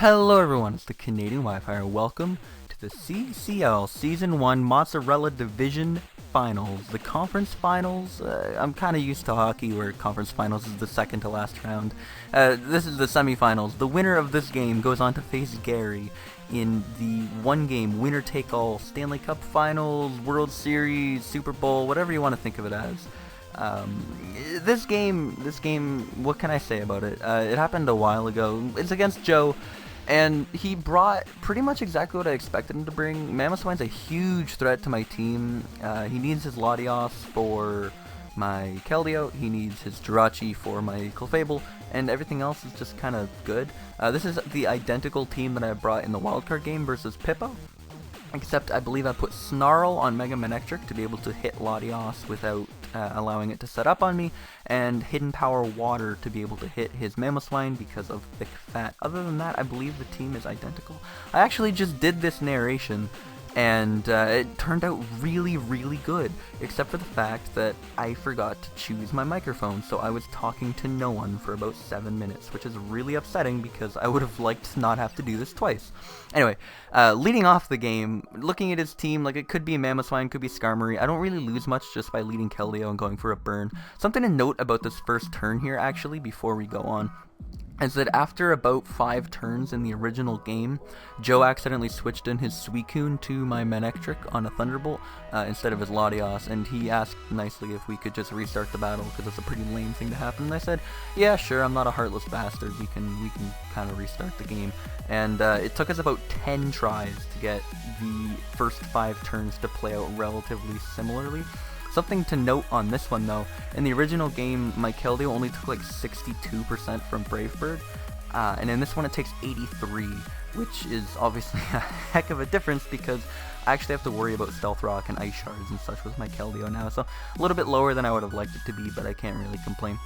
Hello everyone, it's the Canadian Wifier. Welcome to the CCL Season 1 Mozzarella Division Finals. The conference finals, I'm kind of used to hockey where conference finals is the second to last round. This is the semifinals. The winner of this game goes on to face Gary in the one-game winner-take-all Stanley Cup Finals, World Series, Super Bowl, whatever you want to think of it as. This game, what can I say about it? It happened a while ago. It's against Joe, and he brought pretty much exactly what I expected him to bring. Mamoswine's a huge threat to my team. He needs his Latios for my Keldeo, he needs his Jirachi for my Clefable, and everything else is just kind of good. This is the identical team that I brought in the wildcard game versus Pippo. Except I believe I put Snarl on Mega Manectric to be able to hit Latios without allowing it to set up on me, and Hidden Power Water to be able to hit his Mamoswine because of Thick Fat. Other than that, I believe the team is identical. I actually just did this narration, and it turned out really, really good, except for the fact that I forgot to choose my microphone, so I was talking to no one for about 7 minutes, which is really upsetting because I would have liked to not have to do this twice. Anyway, leading off the game, looking at his team, like it could be Mamoswine, could be Skarmory. I don't really lose much just by leading Keldeo and going for a burn. Something to note about this first turn here, actually, before we go on, is that after about 5 turns in the original game, Joe accidentally switched in his Suicune to my Manectric on a Thunderbolt instead of his Latios, and he asked nicely if we could just restart the battle because it's a pretty lame thing to happen. And I said, yeah, sure, I'm not a heartless bastard. We can kind of restart the game. And it took us about 10 tries to get the first 5 turns to play out relatively similarly. Something to note on this one though, in the original game, my Keldeo only took like 62% from Brave Bird, and in this one it takes 83, which is obviously a heck of a difference because I actually have to worry about Stealth Rock and Ice Shards and such with my Keldeo now, so a little bit lower than I would have liked it to be, but I can't really complain.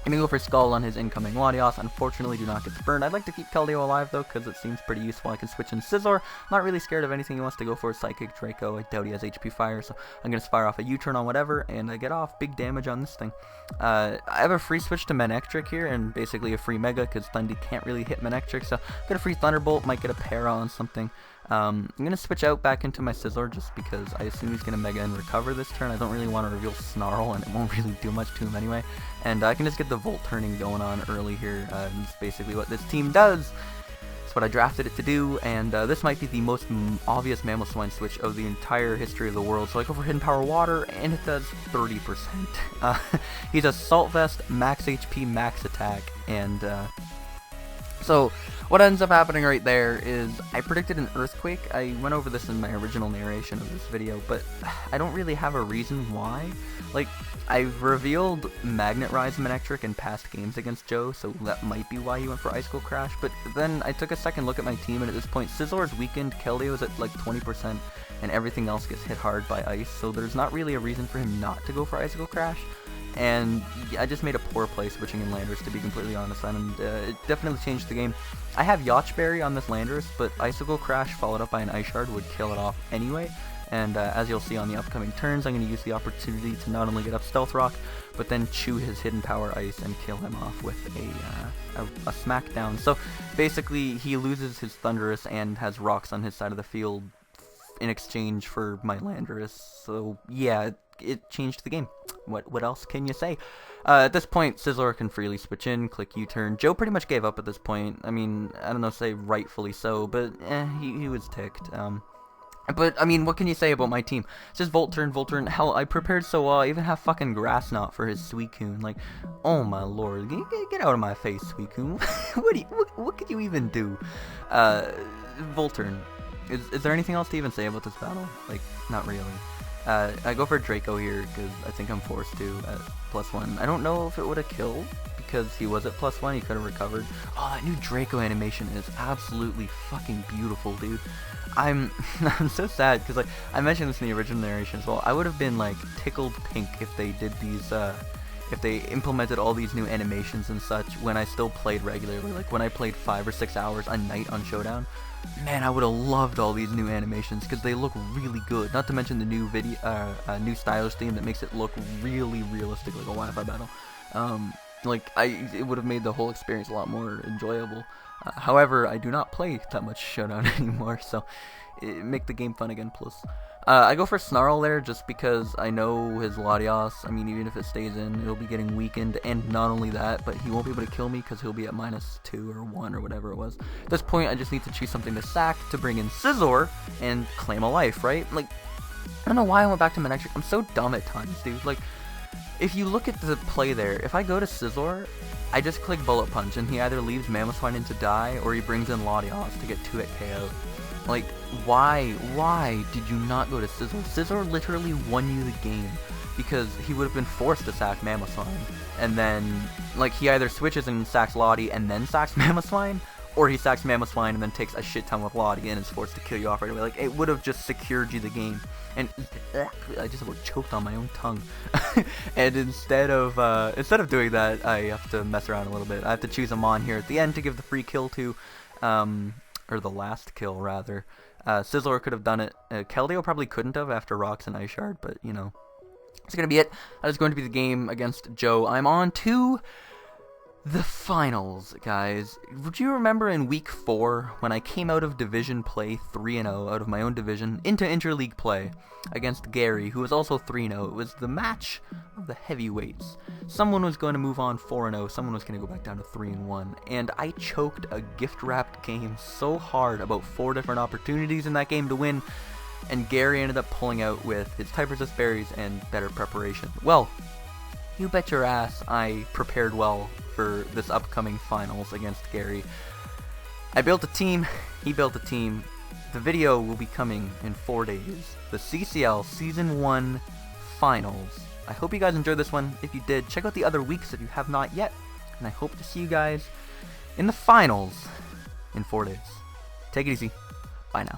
I'm going to go for Skull on his incoming Latios. Unfortunately, do not get the burn. I'd like to keep Keldeo alive, though, because it seems pretty useful. I can switch in Scizor. Not really scared of anything he wants to go for. Psychic, Draco. I doubt he has HP Fire, so I'm going to fire off a U-turn on whatever, and I get off big damage on this thing. I have a free switch to Manectric here, and basically a free Mega, because Thundy can't really hit Manectric, so get a free Thunderbolt, might get a Para on something. I'm going to switch out back into my Scizor just because I assume he's going to Mega and recover this turn. I don't really want to reveal Snarl, and it won't really do much to him anyway. And I can just get the Volt turning going on early here. It's basically what this team does. It's what I drafted it to do, and this might be the most obvious Mamoswine switch of the entire history of the world. So I go for Hidden Power Water, and it does 30%. He's a Salt Vest, max HP, max attack, and so what ends up happening right there is I predicted an Earthquake. I went over this in my original narration of this video, but I don't really have a reason why. Like, I've revealed Magnet Rise Manectric in past games against Joe, so that might be why he went for Icicle Crash, but then I took a second look at my team, and at this point, Scizor is weakened, Keldeo's at like 20%, and everything else gets hit hard by Ice, so there's not really a reason for him not to go for Icicle Crash. And I just made a poor play switching in Landorus, to be completely honest, and it definitely changed the game. I have Yacht Berry on this Landorus, but Icicle Crash followed up by an Ice Shard would kill it off anyway, and as you'll see on the upcoming turns, I'm going to use the opportunity to not only get up Stealth Rock, but then chew his Hidden Power Ice and kill him off with a Smackdown. So basically, he loses his Thundurus and has rocks on his side of the field in exchange for my Landorus, so yeah, it changed the game. What else can you say? At this point, Scizor can freely switch in, click U-turn. Joe pretty much gave up at this point. I mean, I don't know, say rightfully so, but he was ticked. But, I mean, what can you say about my team? It's just Volt turn. Hell, I prepared so well. I even have fucking Grass Knot for his Suicune. Like, oh my lord. Get out of my face, Suicune. What could you even do? Volt turn. Is there anything else to even say about this battle? Like, not really. I go for Draco here because I think I'm forced to at +1. I don't know if it would have killed because he was at +1. He could have recovered. Oh, that new Draco animation is absolutely fucking beautiful, dude. I'm so sad because like I mentioned this in the original narration as well. I would have been like tickled pink if they did these if they implemented all these new animations and such when I still played regularly, like when I played 5 or 6 hours a night on Showdown. Man, I would have loved all these new animations because they look really good. Not to mention the new new stylish theme that makes it look really realistic, like a Wi-Fi battle. It would have made the whole experience a lot more enjoyable. However, I do not play that much Showdown anymore, so make the game fun again, please. I go for Snarl there just because I know his Latios. I mean, even if it stays in, it'll be getting weakened, and not only that, but he won't be able to kill me because he'll be at -2 or 1 or whatever it was. At this point, I just need to choose something to sack to bring in Scizor and claim a life, right? Like, I don't know why I went back to Manectric. I'm so dumb at times, dude. Like, if you look at the play there, if I go to Scizor, I just click Bullet Punch, and he either leaves Mamoswine in to die, or he brings in Latios to get 2-hit KO. Like, why did you not go to Scizor? Scizor literally won you the game, because he would have been forced to sack Mamoswine, and then, like, he either switches and sacks Lottie and then sacks Mamoswine, or he sacks Mamoswine and then takes a shit ton with Lottie and is forced to kill you off right away. Like, it would have just secured you the game. And I just about choked on my own tongue. And instead of doing that, I have to mess around a little bit. I have to choose a Mon here at the end to give the free kill to, or the last kill rather. Scizor could have done it. Keldeo probably couldn't have after Rocks and Ice Shard, but you know, it's gonna be it. That is going to be the game against Joe. I'm on to the finals, guys. Would you remember in week 4 when I came out of division play 3-0 out of my own division into interleague play against Gary, who was also 3-0? It was the match of the heavyweights. Someone was going to move on 4-0, someone was going to go back down to 3-1, and I choked a gift-wrapped game so hard about 4 different opportunities in that game to win, and Gary ended up pulling out with his type resist berries and better preparation. Well, you bet your ass I prepared well for this upcoming finals against Gary. I built a team, he built a team. The video will be coming in 4 days. The CCL Season 1 Finals. I hope you guys enjoyed this one. If you did, check out the other weeks if you have not yet. And I hope to see you guys in the finals in 4 days. Take it easy. Bye now.